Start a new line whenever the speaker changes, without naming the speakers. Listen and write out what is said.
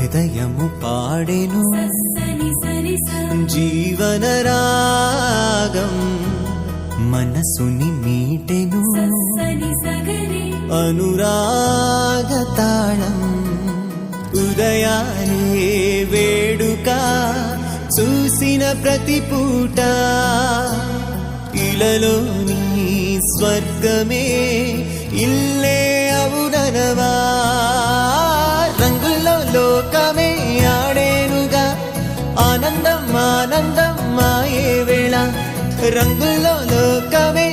హృదయము పాడెను జీవన రాగం మనసుని మీటెను అనురాగ తాళం ఉదయాలే వేడుక చూసిన ప్రతి పూట ఇలలోని స్వర్గమే ఇల్లే అవుననవా రంగుల్లో లోకమే ఆడేనుగా ఆనందం ఆనందం మాయే వేళ రంగుల్లో లోకమే